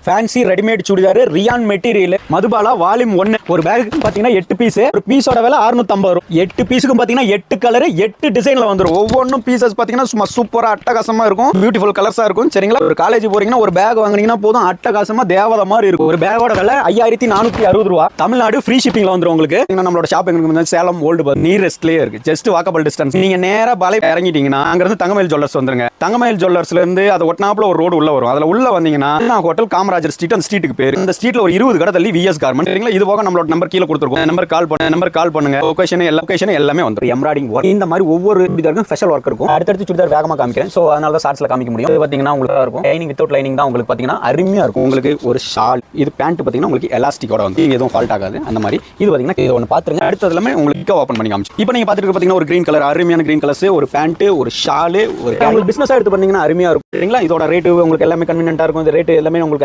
fancy readymade churidar rayon material Madhubala volume 1 ஒரு bag பாத்தீங்கன்னா 8 piece ஒரு பீஸோட விலை 650 வரும் 8 பீஸுக்கு பாத்தீங்கன்னா 8 கலர் 8 டிசைன்ல வந்துரும் ஒவ்வொன்றும் பீசஸ் பாத்தீங்கன்னா சும்மா சூப்பரா அட்டகாசமா இருக்கும் பியூட்டிஃபுல் கலர்ஸா இருக்கும் சரிங்களா ஒரு காலேஜ் போறீங்கன்னா ஒரு பேக் வாங்குனீங்கன்னா போதும் அட்டகாசமா தேவதை மாதிரி இருக்கும் ஒரு பேக்கோட விலை 5460 ரூபாய் தமிழ்நாடு ஃப்ரீ ஷிப்பிங்ல வந்துரும் உங்களுக்கு நம்மளோட ஷாப் எங்க சேலம் ஓல்டு பஸ் நியரஸ்ட்லயே இருக்கு ஜஸ்ட் வாக்கபிள் டிஸ்டன்ஸ் நீங்க நேரா பாலை இறங்கிட்டீங்கன்னா அங்க இருந்து தங்கமயில் ஜுவல்லர்ஸ் வந்துருங்க தங்கமயில் ஜுவல்லர்ஸ்ல இருந்து அது ஒட்டனாப்புல ஒரு ரோடு உள்ள வரும் அதுல உள்ள வந்தீங்கன்னா ஹோட்டல் காமராஜர் ஸ்ட்ரீட் அந்த ஸ்ட்ரீட்டுக்கு பேரு இந்த ஸ்ட்ரீட்ல ஒரு 20 கடை தள்ளி விஎஸ் கார்மெண்ட் சரிங்களா இது போக நம்மளோட நம்பர் கீழ கொடுத்துருக்கோம் நம்பர் கால் பண்ணுங்க லொகேஷன் எல்லாமே வந்துரும் எம்ப்ராய்டிங் ஒர்க் இந்த மாதிரி ஒவ்வொரு சுடிதாருக்கும் ஸ்பெஷல் ஒர்க் இருக்கும் அடுத்தடுத்து சுடிதார் வேகமா காமிக்கிறேன் சோ அதனால தான் ஷார்ட்ஸ்ல காமிக்க முடியும் இது பாத்தீங்கன்னா உங்களுக்கு இருக்கும் லைனிங் வித்அவுட் லைனிங் தான் உங்களுக்கு பாத்தீங்கன்னா அருமையா இருக்கும் உங்களுக்கு ஒரு ஷால் இது பேண்ட் பாத்தீங்கன்னா உங்களுக்கு எலாஸ்டிக்கோட வந்து எதுவும் ஃபால்ட் ஆகாது அந்த மாதிரி இது பாத்தீங்கன்னா இது ஒன்னு பாத்துருங்க அடுத்தது எல்லாமே உங்களுக்கு ஓபன் பண்ணி காமிச்சு இப்போ நீங்க பாத்துட்டு பாத்தீங்கன்னா ஒரு கிரீன் கலர் அருமையான கிரீன் கலர்ஸ் ஒரு பேண்ட் ஒரு ஷால் ஒரு உங்களுக்கு பிசினஸ் எடுத்து பண்ணீங்கன்னா அருமையா இருக்கும் சரிங்களா இதோட ரேட் உங்களுக்கு எல்லாமே கன்வீனியன்ட்டா இருக்கும் இந்த ரேட் எல்லாமே உங்களுக்கு